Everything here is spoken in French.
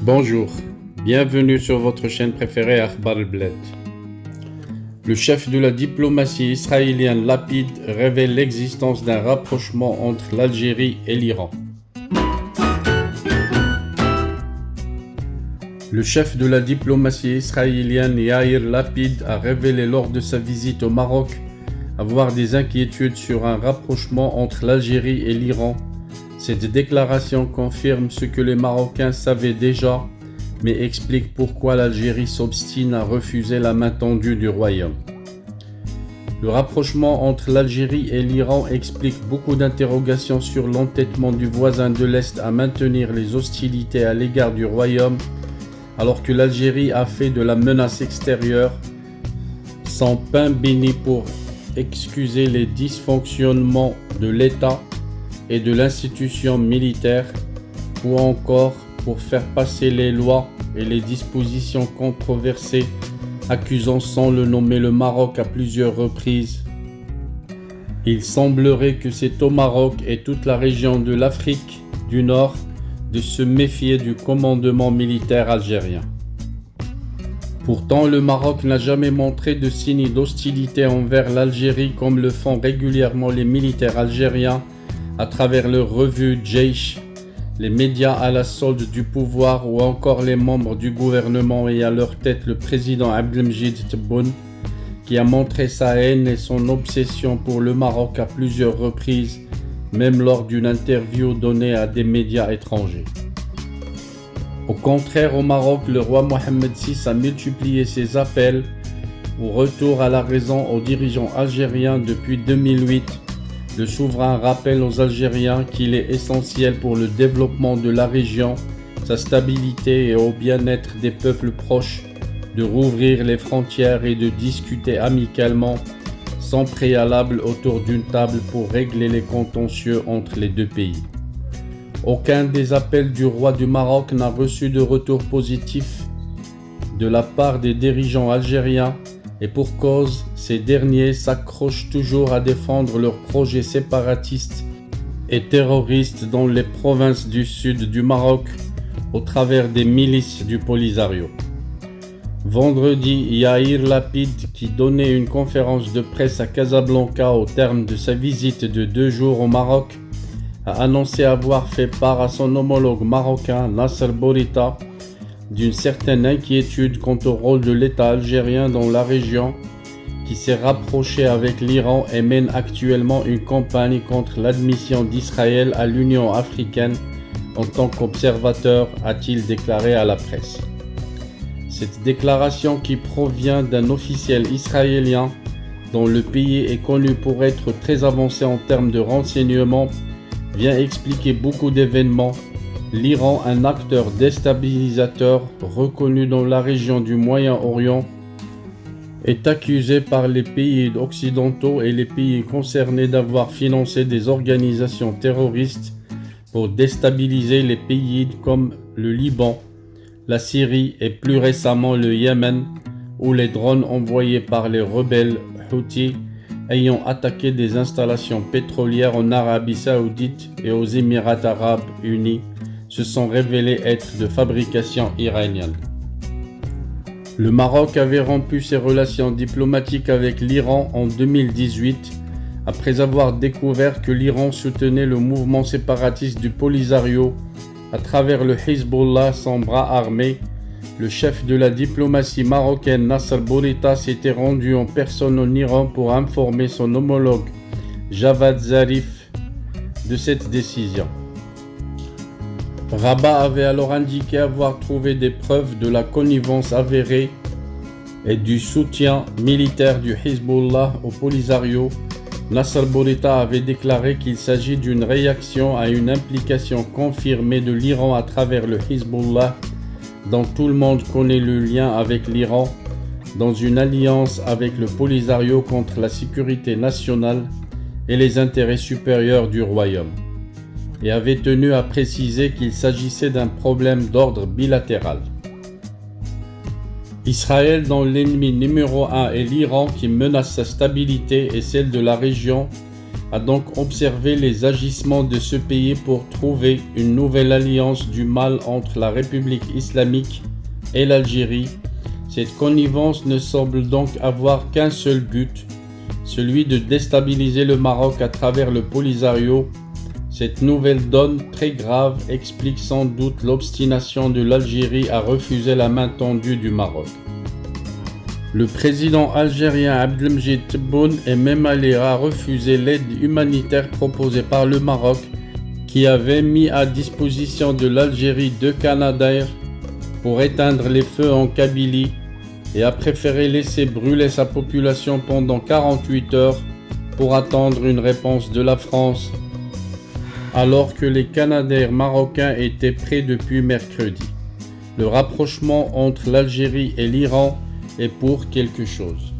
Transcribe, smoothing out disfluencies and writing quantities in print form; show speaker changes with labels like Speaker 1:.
Speaker 1: Bonjour, bienvenue sur votre chaîne préférée Akhbar al-Bled. Le chef de la diplomatie israélienne Lapid révèle l'existence d'un rapprochement entre l'Algérie et l'Iran. Le chef de la diplomatie israélienne Yair Lapid a révélé lors de sa visite au Maroc avoir des inquiétudes sur un rapprochement entre l'Algérie et l'Iran. Cette déclaration confirme ce que les Marocains savaient déjà, mais explique pourquoi l'Algérie s'obstine à refuser la main tendue du royaume. Le rapprochement entre l'Algérie et l'Iran explique beaucoup d'interrogations sur l'entêtement du voisin de l'Est à maintenir les hostilités à l'égard du royaume, alors que l'Algérie a fait de la menace extérieure son pain béni pour excuser les dysfonctionnements de l'État et de l'institution militaire, ou encore pour faire passer les lois et les dispositions controversées, accusant sans le nommer le Maroc à plusieurs reprises. Il semblerait que c'est au Maroc et toute la région de l'Afrique du Nord de se méfier du commandement militaire algérien. Pourtant, le Maroc n'a jamais montré de signes d'hostilité envers l'Algérie comme le font régulièrement les militaires algériens à travers leur revue Jaish, les médias à la solde du pouvoir ou encore les membres du gouvernement et à leur tête le président Abdelmjid Tebboune, qui a montré sa haine et son obsession pour le Maroc à plusieurs reprises, même lors d'une interview donnée à des médias étrangers. Au contraire, au Maroc, le roi Mohammed VI a multiplié ses appels au retour à la raison aux dirigeants algériens depuis 2008. Le souverain rappelle aux Algériens qu'il est essentiel pour le développement de la région, sa stabilité et au bien-être des peuples proches de rouvrir les frontières et de discuter amicalement, sans préalable autour d'une table pour régler les contentieux entre les deux pays. Aucun des appels du roi du Maroc n'a reçu de retour positif de la part des dirigeants algériens, et pour cause, ces derniers s'accrochent toujours à défendre leurs projets séparatistes et terroristes dans les provinces du sud du Maroc au travers des milices du Polisario. Vendredi, Yair Lapid, qui donnait une conférence de presse à Casablanca au terme de sa visite de 2 jours au Maroc, a annoncé avoir fait part à son homologue marocain Nasser Bourita d'une certaine inquiétude quant au rôle de l'État algérien dans la région, qui s'est rapproché avec l'Iran et mène actuellement une campagne contre l'admission d'Israël à l'Union africaine en tant qu'observateur, a-t-il déclaré à la presse. Cette déclaration, qui provient d'un officiel israélien dont le pays est connu pour être très avancé en termes de renseignement, vient expliquer beaucoup d'événements. L'Iran, un acteur déstabilisateur reconnu dans la région du Moyen-Orient, est accusé par les pays occidentaux et les pays concernés d'avoir financé des organisations terroristes pour déstabiliser les pays comme le Liban, la Syrie et plus récemment le Yémen, où les drones envoyés par les rebelles Houthis ayant attaqué des installations pétrolières en Arabie Saoudite et aux Émirats Arabes Unis se sont révélés être de fabrication iranienne. Le Maroc avait rompu ses relations diplomatiques avec l'Iran en 2018 après avoir découvert que l'Iran soutenait le mouvement séparatiste du Polisario à travers le Hezbollah, son bras armé. Le chef de la diplomatie marocaine Nasser Bourita s'était rendu en personne en Iran pour informer son homologue Javad Zarif de cette décision. Rabat avait alors indiqué avoir trouvé des preuves de la connivence avérée et du soutien militaire du Hezbollah au Polisario. Nasser Bourita avait déclaré qu'il s'agit d'une réaction à une implication confirmée de l'Iran à travers le Hezbollah, dont tout le monde connaît le lien avec l'Iran, dans une alliance avec le Polisario contre la sécurité nationale et les intérêts supérieurs du royaume, et avait tenu à préciser qu'il s'agissait d'un problème d'ordre bilatéral. Israël, dont l'ennemi numéro 1 est l'Iran qui menace sa stabilité et celle de la région, a donc observé les agissements de ce pays pour trouver une nouvelle alliance du mal entre la République islamique et l'Algérie. Cette connivence ne semble donc avoir qu'un seul but, celui de déstabiliser le Maroc à travers le Polisario. Cette nouvelle donne très grave explique sans doute l'obstination de l'Algérie à refuser la main tendue du Maroc. Le président algérien Abdelmejid Tebboune est même allé à refuser l'aide humanitaire proposée par le Maroc, qui avait mis à disposition de l'Algérie 2 Canadair pour éteindre les feux en Kabylie, et a préféré laisser brûler sa population pendant 48 heures pour attendre une réponse de la France, alors que les Canadair marocains étaient prêts depuis mercredi. Le rapprochement entre l'Algérie et l'Iran est pour quelque chose.